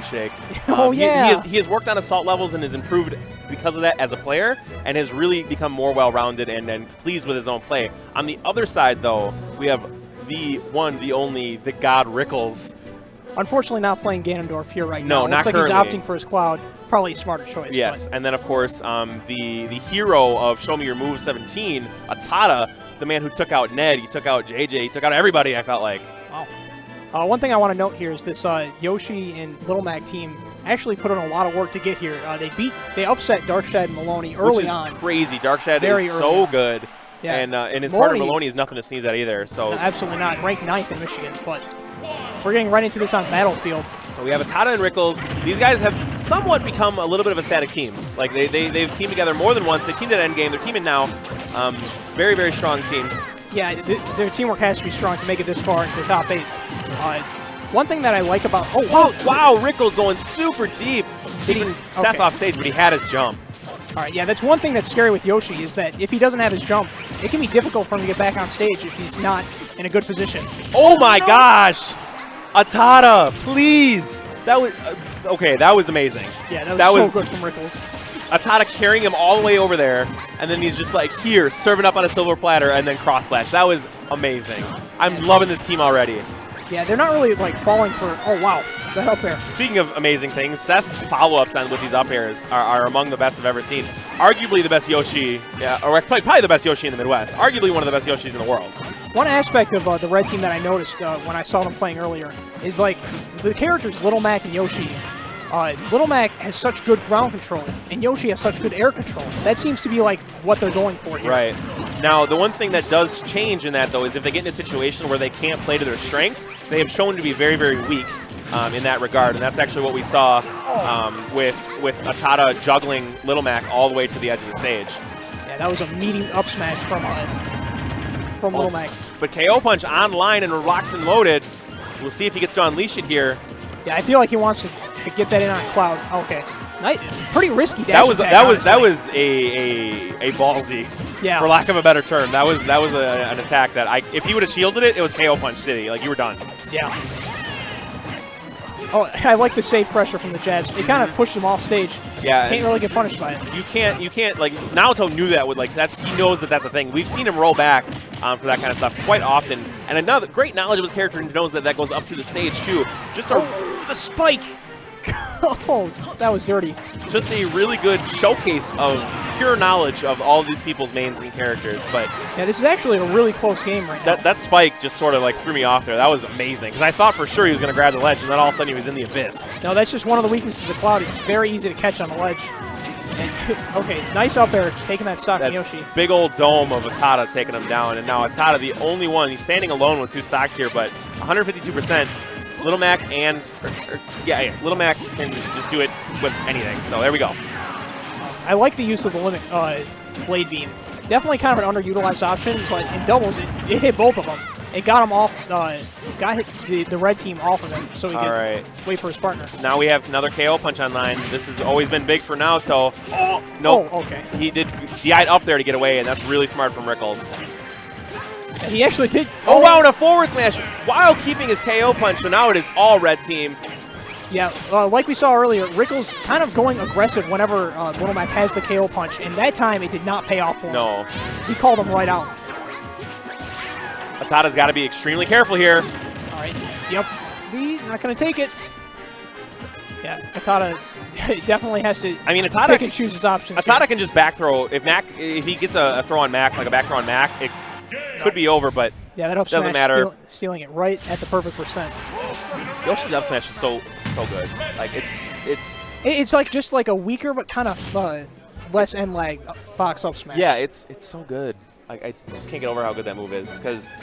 handshake. Oh, yeah. He has worked on assault levels and has improved because of that as a player, and has really become more well-rounded and pleased with his own play. On the other side, though, we have the one, the only, the God Rickles. Unfortunately, not playing Ganondorf here right now. No, not Looks like currently. he's opting for his Cloud. Probably a smarter choice. Yes, but. and then, of course, the hero of Show Me Your Move 17, ATATA, the man who took out Ned, he took out JJ, he took out everybody, I felt like. Wow. One thing I want to note here is this Yoshi and Little Mac team actually put in a lot of work to get here. They upset Darkshad and Maloney early on. Which is crazy. Darkshad Very is early so on. good. Yeah. And his partner Maloney is nothing to sneeze at either. So No, absolutely not. Ranked 9th in Michigan, but we're getting right into this on Battlefield. So we have ATATA and Rickles. These guys have somewhat become a little bit of a static team. Like they've teamed together more than once. They teamed at Endgame. They're teaming now. Very, very strong team. Yeah, their teamwork has to be strong to make it this far into the top 8. One thing that I like about... Oh, wow, Rickles going super deep. Hitting Seth off stage, but he had his jump. All right, yeah, that's one thing that's scary with Yoshi is that if he doesn't have his jump, it can be difficult for him to get back on stage if he's not in a good position. Oh my gosh! ATATA, please! That was... okay, that was amazing. Yeah, that was so good from Rickles. ATATA carrying him all the way over there, and then he's just like, here, serving up on a silver platter, and then cross slash. That was amazing. I'm loving this team already. Yeah, they're not really, like, falling for... Oh, wow, that up air. Speaking of amazing things, Seth's follow-ups on with these up airs are among the best I've ever seen. Arguably the best Yoshi, or probably the best Yoshi in the Midwest. Arguably one of the best Yoshis in the world. One aspect of the red team that I noticed when I saw them playing earlier is, like, the characters Little Mac and Yoshi. Little Mac has such good ground control, and Yoshi has such good air control. That seems to be, like, what they're going for here. Right. Now, the one thing that does change in that, though, is if they get in a situation where they can't play to their strengths, they have shown to be very, very weak in that regard. And that's actually what we saw with ATATA juggling Little Mac all the way to the edge of the stage. Yeah, that was a meaty up smash from Little Mac. But KO Punch online and locked and loaded. We'll see if he gets to unleash it here. Yeah, I feel like he wants to get that in on Cloud. Okay. Nice. Pretty risky dash That was attack, a ballsy, yeah, for lack of a better term. That was an attack that if he would have shielded it, it was KO Punch City. Like, you were done. Yeah. Oh, I like the safe pressure from the jabs. It kind of pushed him off stage. Yeah. Can't really get punished by it. You can't like, Naoto knew that with, like, he knows that that's a thing. We've seen him roll back for that kind of stuff quite often. And another great knowledge of his character knows that goes up to the stage too. Just the spike. Oh, that was dirty. Just a really good showcase of pure knowledge of all of these people's mains and characters. But yeah, this is actually a really close game right now. That spike just sort of like threw me off there. That was amazing because I thought for sure he was going to grab the ledge, and then all of a sudden he was in the abyss. No, that's just one of the weaknesses of Cloud. It's very easy to catch on the ledge. And, okay, nice up there, taking that stock from Yoshi. Big old dome of ATATA taking him down, and now ATATA the only one. He's standing alone with 2 stocks here, but 152%. Little Mac and Little Mac can just do it with anything. So there we go. I like the use of the limit blade beam. Definitely kind of an underutilized option, but in doubles it hit both of them. It got him off. Got the red team off of him, so he could wait for his partner. Now we have another KO punch online. This has always been big for Naoto. Oh, nope. Oh, okay. He did DI'd up there to get away, and that's really smart from Rickles. He actually did. Oh, wow, and a forward smash while keeping his KO punch. So now it is all red team. Yeah, like we saw earlier, Rickles kind of going aggressive whenever Little Mac has the KO punch, and that time it did not pay off for him. No. He called him right out. ATATA's got to be extremely careful here. All right. Yep. He's not going to take it. Yeah, ATATA definitely has to pick and choose his options. ATATA can just back throw. If he gets a throw on Mac, like a back throw on Mac, it could be over, but yeah, that up doesn't smash matter. Stealing it right at the perfect percent. Yoshi's up smash is so good. Like it's like just like a weaker but kind of less end lag Fox up smash. Yeah, it's so good. I just can't get over how good that move is because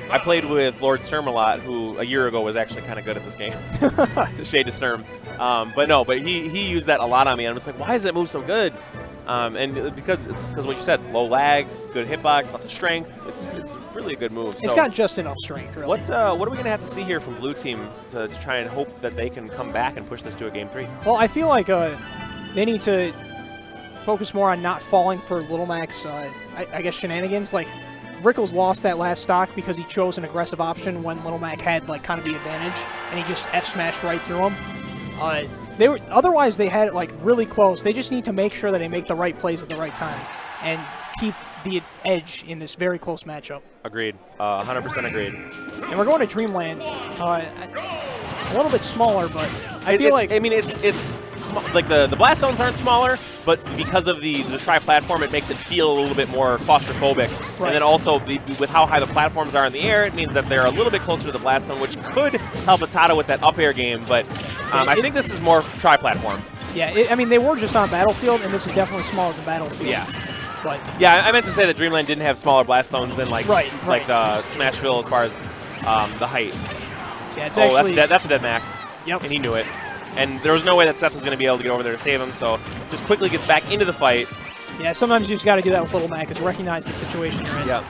I played with Lord Sturm a lot, who a year ago was actually kind of good at this game. Shade to Sturm. But he used that a lot on me, and I'm just like, why is that move so good? And because what you said, low lag, good hitbox, lots of strength. It's really a good move. It's got just enough strength, really. What are we going to have to see here from Blue Team to try and hope that they can come back and push this to a Game 3? Well, I feel like they need to focus more on not falling for Little Mac's, I guess, shenanigans. Like, Rickles lost that last stock because he chose an aggressive option when Little Mac had, like, kind of the advantage, and he just F-smashed right through him. Otherwise they had it like really close. They just need to make sure that they make the right plays at the right time and keep the edge in this very close matchup. Agreed. 100% agreed. And we're going to Dreamland. A little bit smaller, but I feel like... I mean, it's like the blast zones aren't smaller, but because of the tri-platform, it makes it feel a little bit more claustrophobic. Right. And then also, with how high the platforms are in the air, it means that they're a little bit closer to the blast zone, which could help ATATA with that up air game, but I think this is more tri-platform. Yeah, I mean, they were just on Battlefield, and this is definitely smaller than Battlefield. Yeah. But yeah, I meant to say that Dreamland didn't have smaller blast zones than like right. Smashville as far as the height. Yeah, it's actually... that's a dead Mac. Yep. And he knew it. And there was no way that Seth was going to be able to get over there to save him, so just quickly gets back into the fight. Yeah, sometimes you just got to do that with Little Mac, is recognize the situation you're in. Yeah.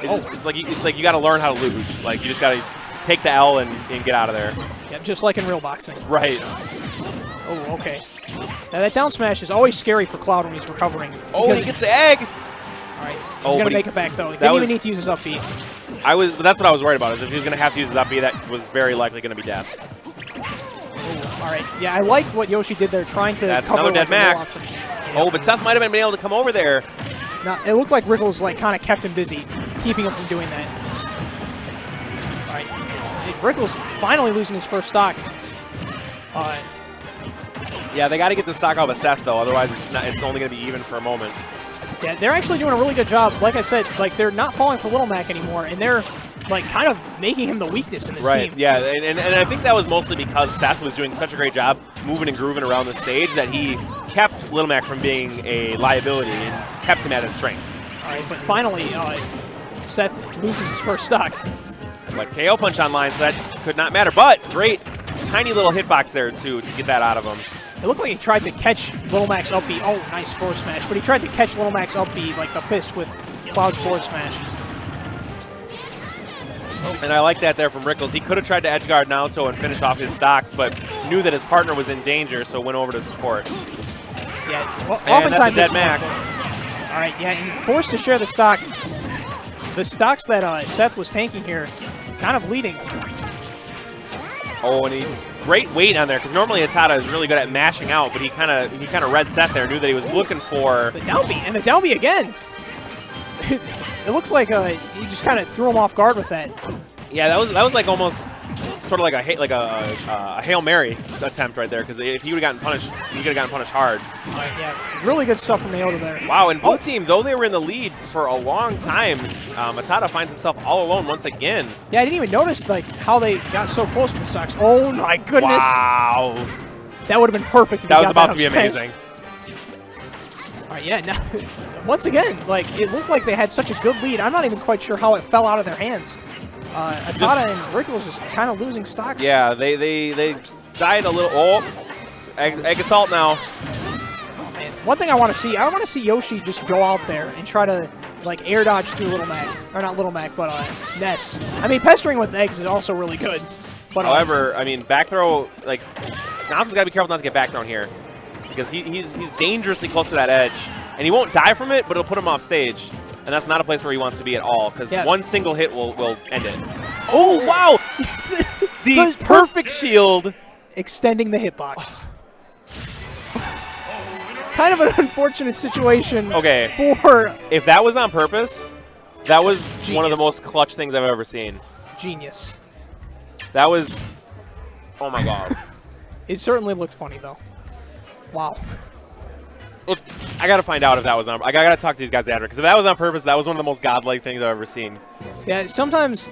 It's like you got to learn how to lose. Like, you just got to take the L and get out of there. Yep, just like in real boxing. Right. Oh, okay. Now that down smash is always scary for Cloud when he's recovering. Oh, he gets the egg! All right, he's going to make it back, though. He didn't even need to use his up B. That's what I was worried about, is if he was going to have to use his up B, that was very likely going to be death. All right, yeah, I like what Yoshi did there, trying to That's cover another dead Mac. Oh, but Seth might have been able to come over there. Now, it looked like Rickles like kind of kept him busy, keeping him from doing that. All right, Rickles finally losing his first stock. Yeah, they got to get the stock out of Seth, though, otherwise it's only going to be even for a moment. Yeah, they're actually doing a really good job. Like I said, like they're not falling for Little Mac anymore, and they're like kind of making him the weakness in this team. Yeah, and I think that was mostly because Seth was doing such a great job moving and grooving around the stage that he kept Little Mac from being a liability and kept him at his strengths. All right, but finally, Seth loses his first stock. But KO punch online, so that could not matter. But great, tiny little hitbox there to get that out of him. It looked like he tried to catch Little Mac's up B. Oh, nice forward smash. But he tried to catch Little Mac's up B, like the fist with Cloud's forward smash. And I like that there from Rickles. He could have tried to edge guard Naoto and finish off his stocks, but knew that his partner was in danger, so went over to support. Yeah, well, and that's a dead Mac. All right, yeah, and forced to share the stock. The stocks that Seth was tanking here, kind of leading. Oh, and great weight on there, because normally ATATA is really good at mashing out, but he kind of read Seth there, knew that he was looking for the down B, and the down B again. It looks like he just kind of threw him off guard with that. Yeah, that was like almost sort of like a Hail Mary attempt right there, because if he would have gotten punished, he could have gotten punished hard. Yeah, really good stuff from Naoto there. Wow, and blue team, though they were in the lead for a long time, ATATA finds himself all alone once again. Yeah, I didn't even notice like how they got so close to the stocks. Oh my goodness! Wow, that would have been perfect. That was about to be amazing. All right, yeah. Now, once again, like it looked like they had such a good lead. I'm not even quite sure how it fell out of their hands. ATATA and Rickles just kind of losing stocks. Yeah, they died a little. Oh, egg assault now. And one thing I want to see Yoshi just go out there and try to like air dodge through Little Mac, or not Little Mac, but Ness. I mean, pestering with eggs is also really good. But however, I mean, back throw, like Naoto's got to be careful not to get back thrown here, because he's dangerously close to that edge, and he won't die from it, but it'll put him off stage. And that's not a place where he wants to be at all, because one single hit will end it. Oh, wow! the perfect shield. Extending the hitbox. Kind of an unfortunate situation. Okay. If that was on purpose, that was one of the most clutch things I've ever seen. Genius. That was... Oh, my God. It certainly looked funny, though. Wow. Look, I got to find out if that was on. I got to talk to these guys after, because if that was on purpose, that was one of the most godlike things I've ever seen. Yeah, sometimes.